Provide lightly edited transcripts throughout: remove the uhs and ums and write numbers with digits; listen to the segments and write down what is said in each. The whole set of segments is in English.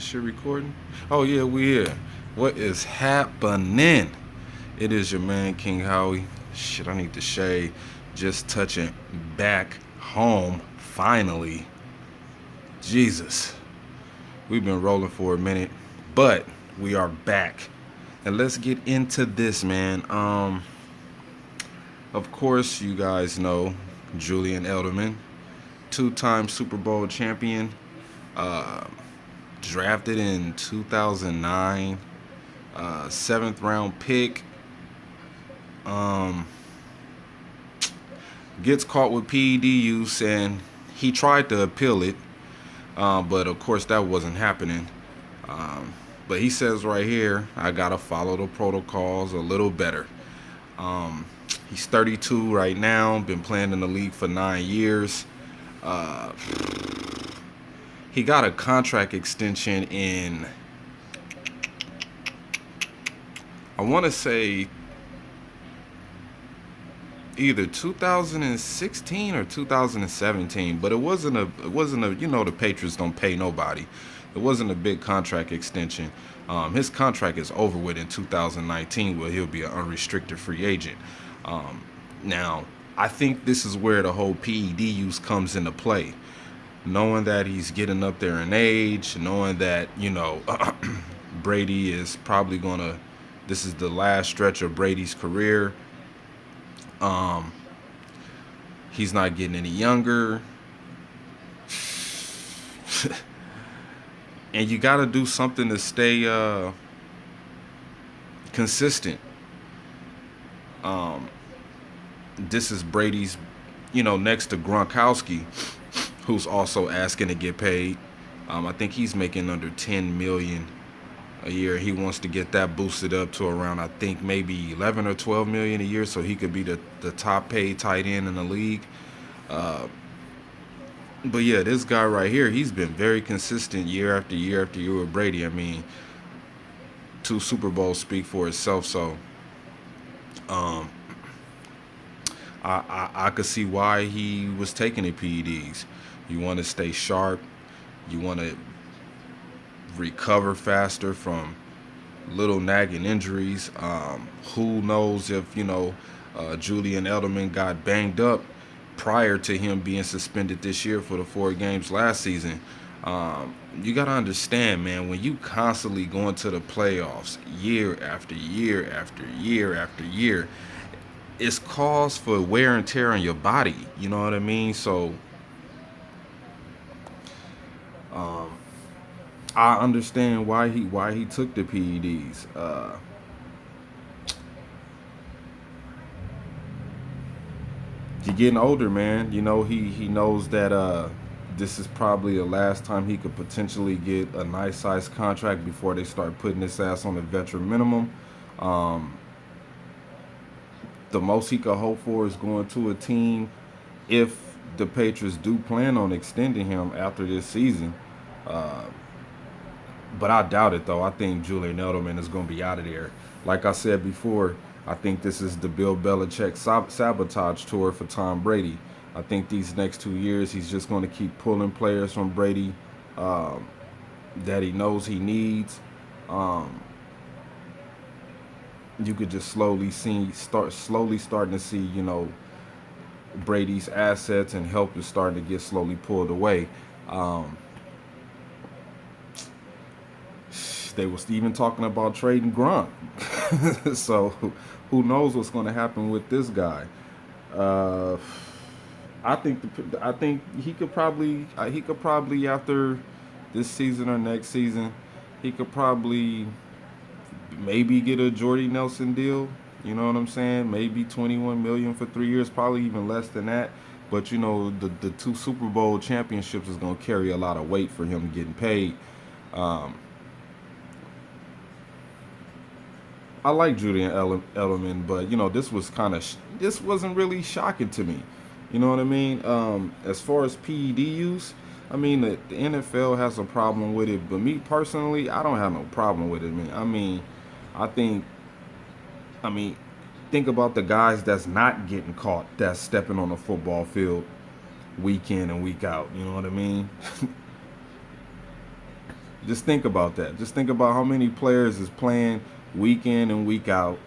This shit recording? Oh yeah, we here. What is happening? It is your man King Howie. Shit, I need to shave. Just touching back home finally. Jesus. We've been rolling for a minute, but we are back. And let's get into this, man. Of course, you guys know Julian Edelman, two-time Super Bowl champion, uh, drafted in 2009, seventh round pick. Um, Gets caught with PED use, and he tried to appeal it, but of course that wasn't happening. But he says right here, I gotta follow the protocols a little better. Um, he's 32 right now, been playing in the league for 9 years. Uh, he got a contract extension in, I want to say, either 2016 or 2017, but it wasn't a the Patriots don't pay nobody. It wasn't a big contract extension. His contract is over with in 2019, where he'll be an unrestricted free agent. Now, I think this is where the whole PED use comes into play. Knowing that he's getting up there in age, knowing that Brady is probably gonna. This is the last stretch of Brady's career. Um, he's not getting any younger. And you got to do something to stay consistent. Um, this is Brady's, next to Gronkowski, who's also asking to get paid. I think he's making under 10 million a year. He wants to get that boosted up to around, I think, maybe 11 or 12 million a year, so he could be the top paid tight end in the league. Uh, but yeah, this guy right here, he's been very consistent year after year after year with Brady. I mean, two Super Bowls speak for itself. So um, I could see why he was taking the PEDs. You want to stay sharp. You want to recover faster from little nagging injuries. Who knows if Julian Edelman got banged up prior to him being suspended this year for the 4 games last season. You got to understand, man, when you constantly go into the playoffs year after year after year after year, it's cause for wear and tear on your body. You know what I mean? So um, I understand why he took the PEDs. You're getting older, man. He knows that this is probably the last time he could potentially get a nice sized contract before they start putting his ass on the veteran minimum. Um, the most he could hope for is going to a team if the Patriots do plan on extending him after this season. Uh, but I doubt it, though. I think Julian Edelman is going to be out of there. Like I said before, I think this is the Bill Belichick sabotage tour for Tom Brady. I think these next 2 years he's just going to keep pulling players from Brady um, that he knows he needs. Um, you could just slowly starting to see, Brady's assets and help is starting to get slowly pulled away. Um, they was even talking about trading Gronk. So who knows what's going to happen with this guy? Uh, I think he could probably after this season or next season, he could probably maybe get a Jordy Nelson deal. You know what I'm saying? Maybe 21 million for 3 years, probably even less than that. But the two Super Bowl championships is going to carry a lot of weight for him getting paid. Um, I like Julian Edelman, but this wasn't really shocking to me. You know what I mean? As far as PED use, I mean the NFL has a problem with it, but me personally, I don't have no problem with it. I think, I mean, think about the guys that's not getting caught, that's stepping on the football field week in and week out. You know what I mean? Just think about that. Just think about how many players is playing week in and week out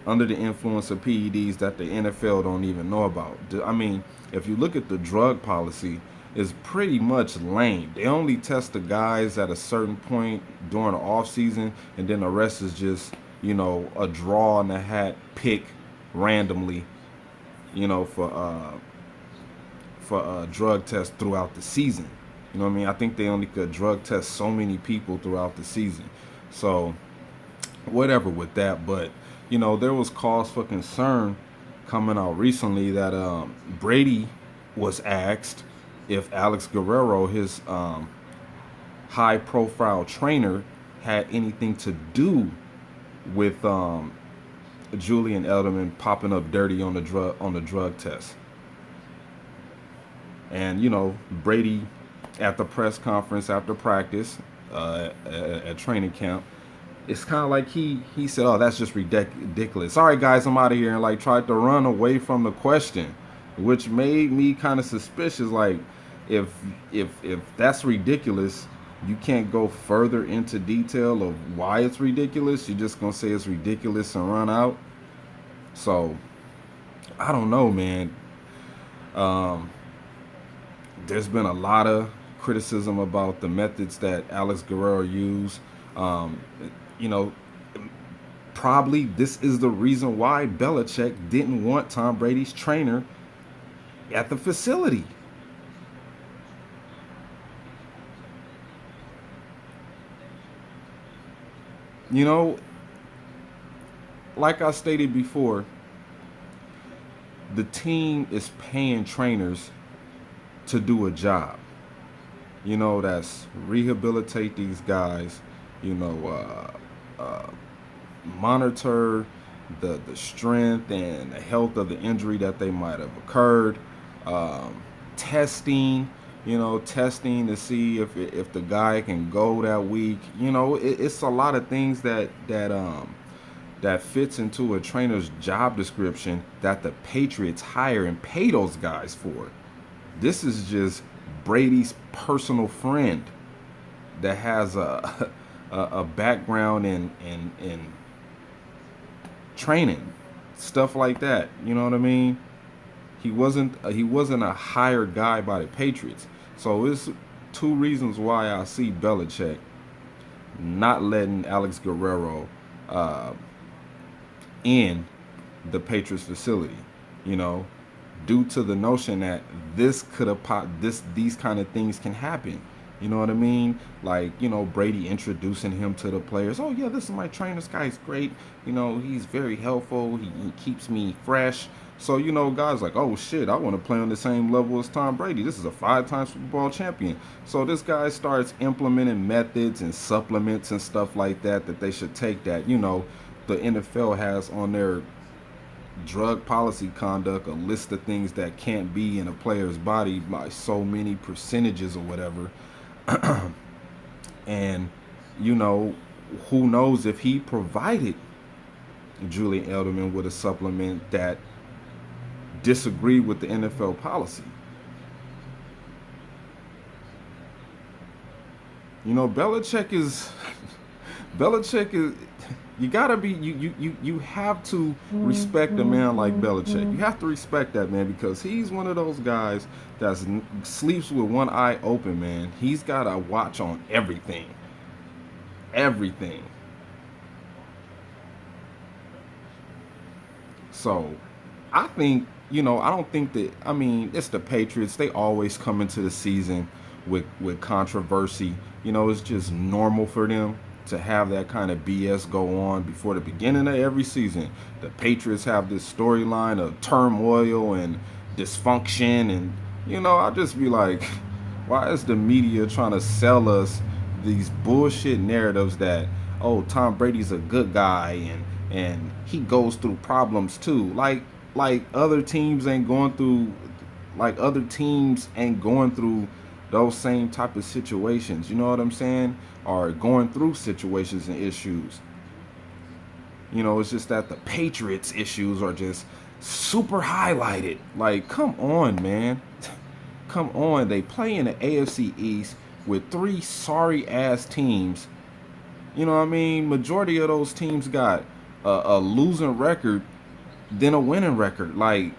under the influence of PEDs that the NFL don't even know about. I mean, if you look at the drug policy, it's pretty much lame. They only test the guys at a certain point during the off season, and then the rest is just, a draw in the hat pick randomly, for drug tests throughout the season. You know what I mean? I think they only could drug test so many people throughout the season. So whatever with that, but there was cause for concern coming out recently that Brady was asked if Alex Guerrero, his high-profile trainer, had anything to do with Julian Edelman popping up dirty on the drug test. And Brady at the press conference after practice at training camp, it's kind of like he said, "Oh, that's just ridiculous. All right, guys, I'm out of here," and like tried to run away from the question, which made me kind of suspicious. Like, if that's ridiculous, you can't go further into detail of why it's ridiculous. You're just gonna say it's ridiculous and run out. So I don't know, man. There's been a lot of criticism about the methods that Alex Guerrero used. Probably this is the reason why Belichick didn't want Tom Brady's trainer at the facility. Like I stated before, the team is paying trainers to do a job. That's rehabilitate these guys, monitor the strength and the health of the injury that they might have occurred, testing to see if the guy can go that week. It's a lot of things that fits into a trainer's job description that the Patriots hire and pay those guys for. This is just Brady's personal friend that has a background in training, stuff like that. You know what I mean? He wasn't a hired guy by the Patriots. So it's two reasons why I see Belichick not letting Alex Guerrero in the Patriots facility. Due to the notion that this could have these kind of things can happen. You know what I mean? Like, Brady introducing him to the players. "Oh yeah, this is my trainer. This guy's great. He's very helpful. He keeps me fresh." So, guys like, "Oh shit, I want to play on the same level as Tom Brady. This is a 5-time Super Bowl champion." So this guy starts implementing methods and supplements and stuff like that they should take that, the NFL has on their drug policy conduct a list of things that can't be in a player's body by so many percentages or whatever. And who knows if he provided Julian Edelman with a supplement that disagreed with the NFL policy. Belichick is you gotta be you have to respect a man like Belichick. You have to respect that man, because he's one of those guys that sleeps with one eye open, man. He's got a watch on everything. So I think, I don't think that, it's the Patriots. They always come into the season with controversy. It's just normal for them to have that kind of BS go on before the beginning of every season. The Patriots have this storyline of turmoil and dysfunction, and I just be like, why is the media trying to sell us these bullshit narratives that, oh, Tom Brady's a good guy and he goes through problems too, like other teams ain't going through those same type of situations, you know what I'm saying? Or going through situations and issues. It's just that the Patriots issues are just super highlighted. Like, come on, man. Come on. They play in the AFC East. with three sorry ass teams. You know what I mean? Majority of those teams got a losing record than a winning record. Like,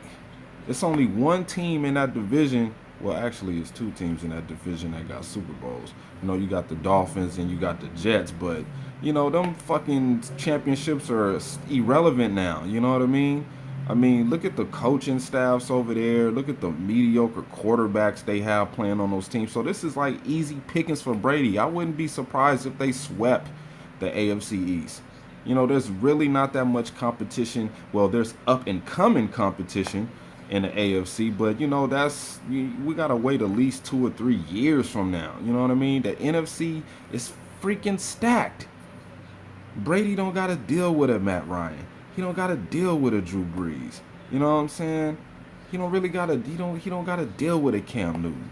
it's only one team in that division. Well, actually, it's two teams in that division that got Super Bowls. You know, you got the Dolphins and you got the Jets, but you know, them fucking championships are irrelevant now. You know what I mean? I mean, look at the coaching staffs over there. Look at the mediocre quarterbacks they have playing on those teams. So this is like easy pickings for Brady. I wouldn't be surprised if they swept the AFC East. You know, there's really not that much competition. Well, there's up and coming competition in the AFC, but you know, we gotta wait at least 2 or 3 years from now. You know what I mean? The NFC is freaking stacked. Brady don't gotta deal with a Matt Ryan. He don't gotta deal with a Drew Brees. You know what I'm saying? He don't really gotta. He don't gotta deal with a Cam Newton.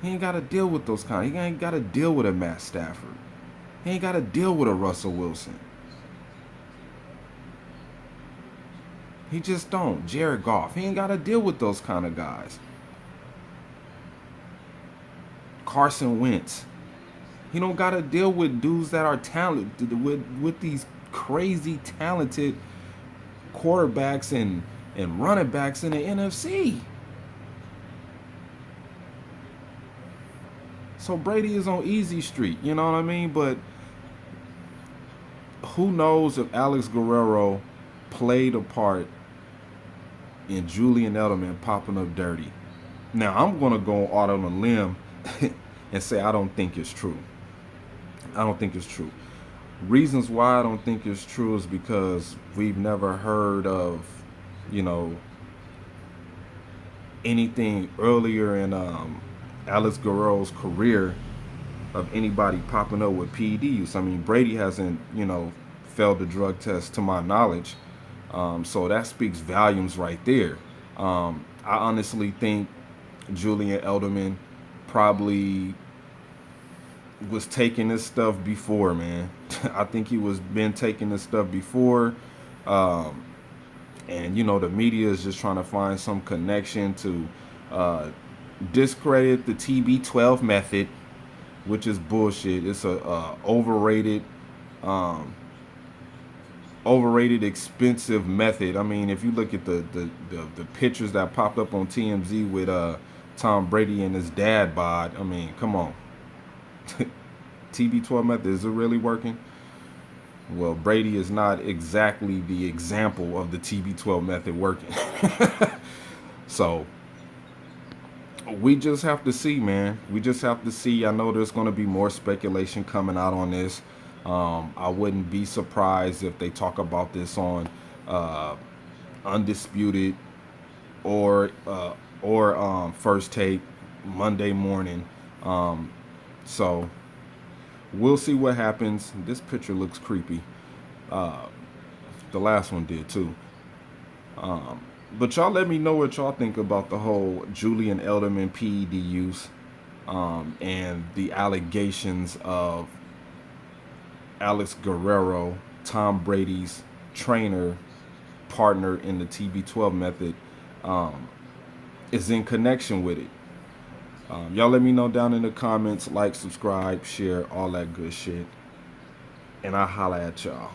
He ain't gotta deal with those kind. He ain't gotta deal with a Matt Stafford. He ain't gotta deal with a Russell Wilson. He just don't. Jared Goff. He ain't gotta deal with those kind of guys. Carson Wentz. He don't gotta deal with dudes that are talented with these crazy talented quarterbacks and running backs in the NFC. So Brady is on easy street, you know what I mean? But who knows if Alex Guerrero played a part in Julian Edelman popping up dirty. Now I'm gonna go out on a limb and say I don't think it's true. I don't think it's true. Reasons why I don't think it's true is because we've never heard of, you know, anything earlier in Alex Guerrero's career of anybody popping up with PED use. I mean, Brady hasn't, you know, failed the drug test to my knowledge. So that speaks volumes right there. I honestly think Julian Edelman probably was taking this stuff before, man. I think he was been taking this stuff before. And, you know, the media is just trying to find some connection to discredit the TB12 method, which is bullshit. It's a overrated, expensive method. I mean, if you look at the pictures that popped up on TMZ with Tom Brady and his dad bod, I mean, come on. TB12 method, is it really working? Well, Brady is not exactly the example of the TB12 method working. So we just have to see, man. We just have to see. I know there's going to be more speculation coming out on this. I wouldn't be surprised if they talk about this on Undisputed or First Take Monday morning. So we'll see what happens. This picture looks creepy. The last one did too. But y'all let me know what y'all think about the whole Julian Edelman PED use and the allegations of Alex Guerrero, Tom Brady's trainer, partner in the TB12 method, is in connection with it. Y'all let me know down in the comments. Like, subscribe, share, all that good shit. And I'll holla at y'all.